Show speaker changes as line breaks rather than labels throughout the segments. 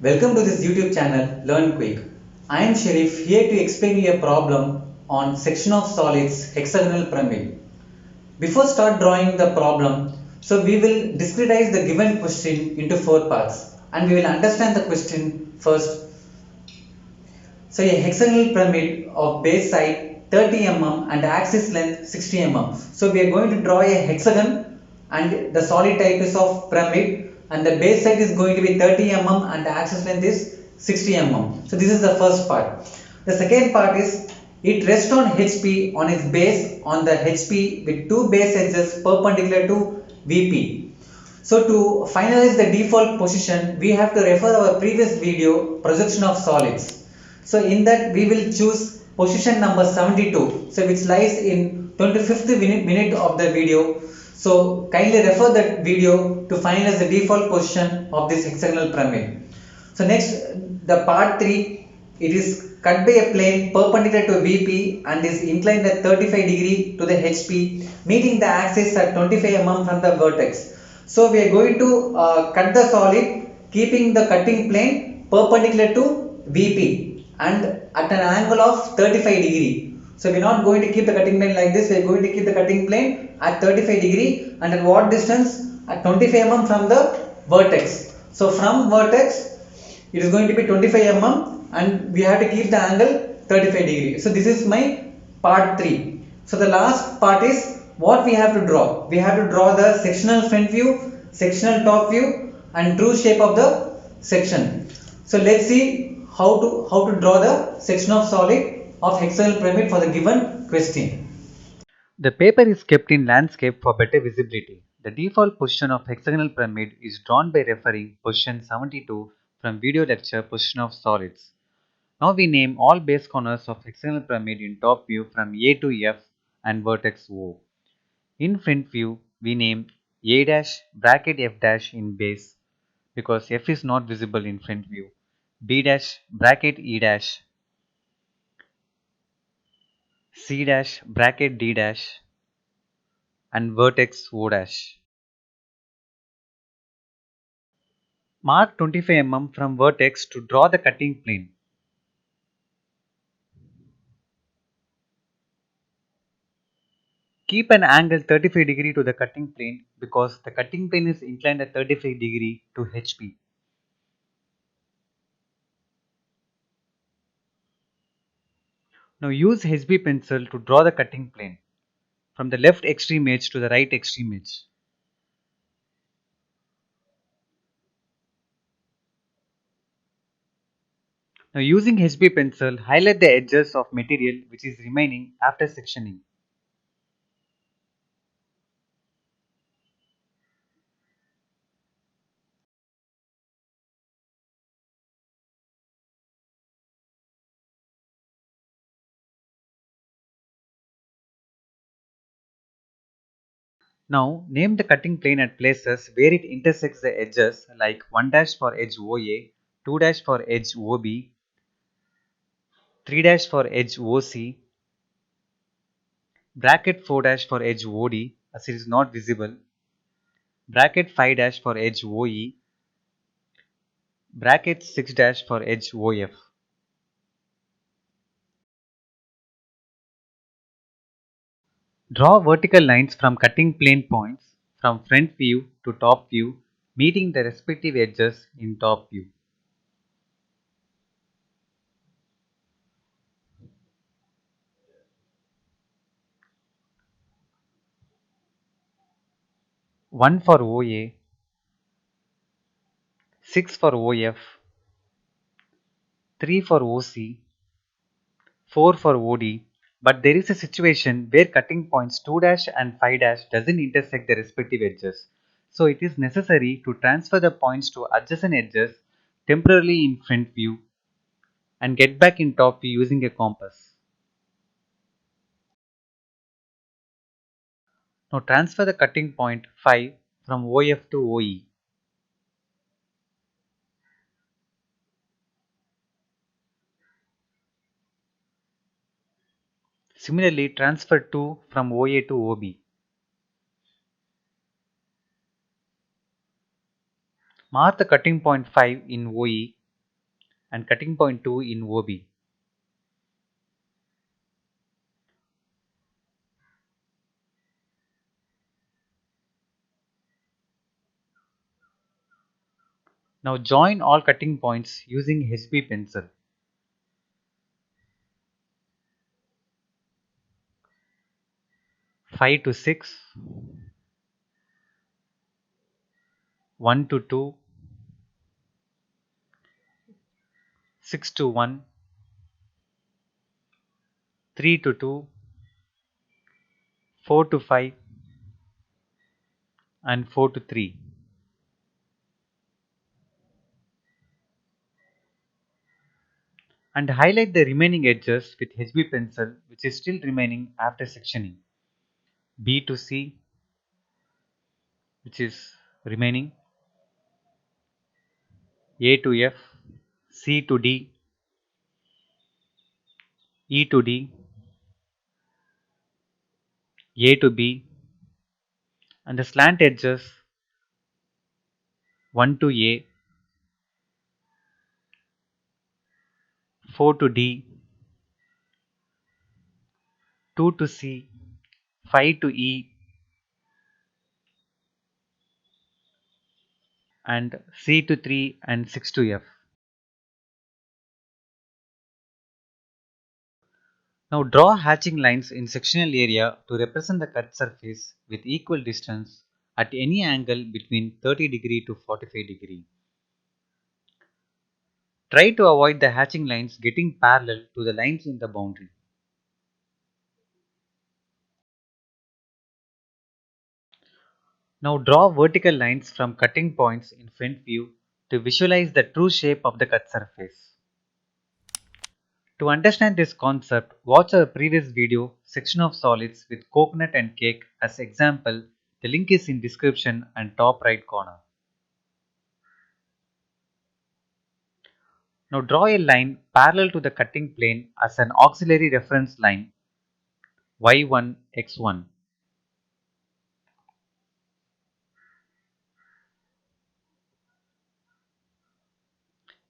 Welcome to this YouTube channel Learn Quick. I am Sharif here to explain you a problem on section of solids hexagonal pyramid. Before start drawing the problem, so we will discretize the given question into four parts and we will understand the question first. So a hexagonal pyramid of base side 30 mm and axis length 60 mm. So we are going to draw a hexagon and the solid type is of pyramid and the base side is going to be 30 mm and the axis length is 60 mm. So this is the first part. The second part is it rests on HP on its base on the HP with two base edges perpendicular to VP. So to finalize the default position, we have to refer our previous video projection of solids. So in that we will choose position number 72, so which lies in 25th minute of the video. So kindly refer that video to finalize the default position of this hexagonal pyramid. So next, the part 3, it is cut by a plane perpendicular to VP and is inclined at 35 degree to the HP, meeting the axis at 25 mm from the vertex. So we are going to cut the solid keeping the cutting plane perpendicular to VP and at an angle of 35 degree. So we are not going to keep the cutting plane like this, we are going to keep the cutting plane at 35 degree and at what distance? At 25 mm from the vertex. So from vertex it is going to be 25 mm and we have to keep the angle 35 degree. So this is my part 3. So the last part is what we have to draw. We have to draw the sectional front view, sectional top view and true shape of the section. So let's see how to draw the section of solid of hexagonal pyramid for the given question.
The paper is kept in landscape for better visibility. The default position of hexagonal pyramid is drawn by referring position 72 from video lecture position of solids. Now we name all base corners of hexagonal pyramid in top view from A to F and vertex O. In front view, we name A dash bracket F dash in base because F is not visible in front view. B dash bracket E dash, C dash bracket D dash and vertex O dash. Mark 25 mm from vertex to draw the cutting plane. Keep an angle 35 degree to the cutting plane because the cutting plane is inclined at 35 degree to HP. Now use HB pencil to draw the cutting plane from the left extreme edge to the right extreme edge. Now using HB pencil, highlight the edges of material which is remaining after sectioning. Now name the cutting plane at places where it intersects the edges like 1 dash for edge OA, 2 dash for edge OB, 3 dash for edge OC, bracket 4 dash for edge OD as it is not visible, bracket 5 dash for edge OE, bracket 6 dash for edge OF. Draw vertical lines from cutting plane points from front view to top view meeting the respective edges in top view. One for OA, 6 for OF, 3 for OC, 4 for OD, but there is a situation where cutting points 2 dash and 5 dash doesn't intersect the respective edges. So it is necessary to transfer the points to adjacent edges temporarily in front view and get back in top view using a compass. Now transfer the cutting point 5 from OF to OE. Similarly, transfer 2 from OA to OB. Mark the cutting point 5 in OE and cutting point 2 in OB. Now join all cutting points using HB pencil. 5 to 6, 1 to 2, 6 to 1, 3 to 2, 4 to 5, and 4 to 3. And highlight the remaining edges with HB pencil which is still remaining after sectioning. B to C, which is remaining, A to F, C to D, E to D, A to B, and the slant edges 1 to A, 4 to D, 2 to C, 5 to E, and C to 3 and 6 to F. Now draw hatching lines in sectional area to represent the cut surface with equal distance at any angle between 30° to 45°. Try to avoid the hatching lines getting parallel to the lines in the boundary. Now draw vertical lines from cutting points in front view to visualize the true shape of the cut surface. To understand this concept, watch our previous video, section of solids with coconut and cake as example. The link is in description and top right corner. Now draw a line parallel to the cutting plane as an auxiliary reference line y1, x1.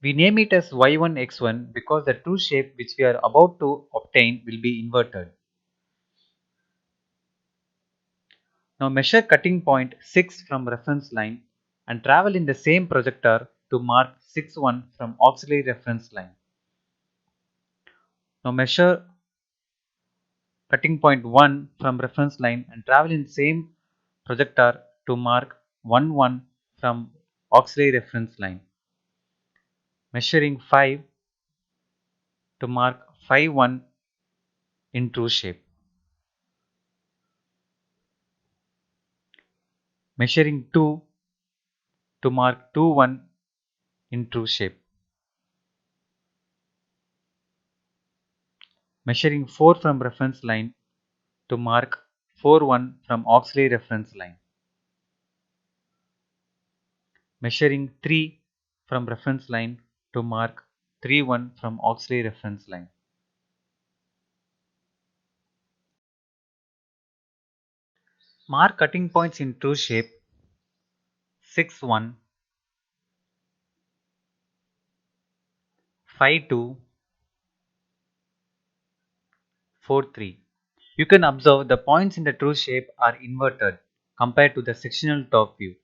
We name it as y1, x1 because the true shape which we are about to obtain will be inverted. Now measure cutting point 6 from reference line and travel in the same projector to mark 6,1 from auxiliary reference line. Now measure cutting point 1 from reference line and travel in same projector to mark 1,1 from auxiliary reference line. Measuring 5 to mark 5,1 in true shape. Measuring 2 to mark 2,1 in true shape. Measuring 4 from reference line to mark 4,1 from auxiliary reference line. Measuring 3 from reference line to mark 3,1 from auxiliary reference line. Mark cutting points in true shape 6,1, 5,2, 4,3. You can observe the points in the true shape are inverted compared to the sectional top view.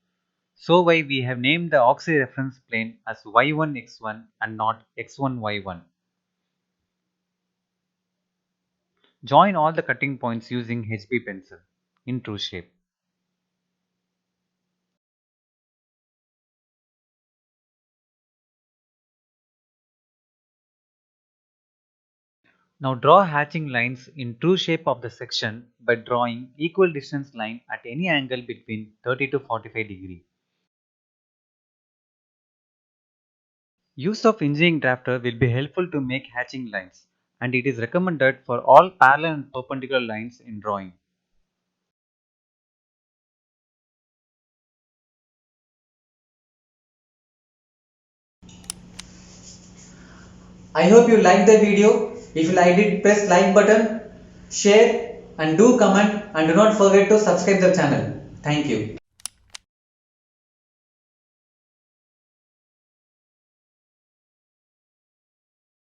So why we have named the auxiliary reference plane as y1 x1 and not x1 y1. Join all the cutting points using HB pencil in true shape. Now draw hatching lines in true shape of the section by drawing equal distance line at any angle between 30 to 45°. Use of engineering drafter will be helpful to make hatching lines, and it is recommended for all parallel and perpendicular lines in drawing.
I hope you liked the video. If you liked it, press like button, share and do comment, and do not forget to subscribe the channel. Thank you.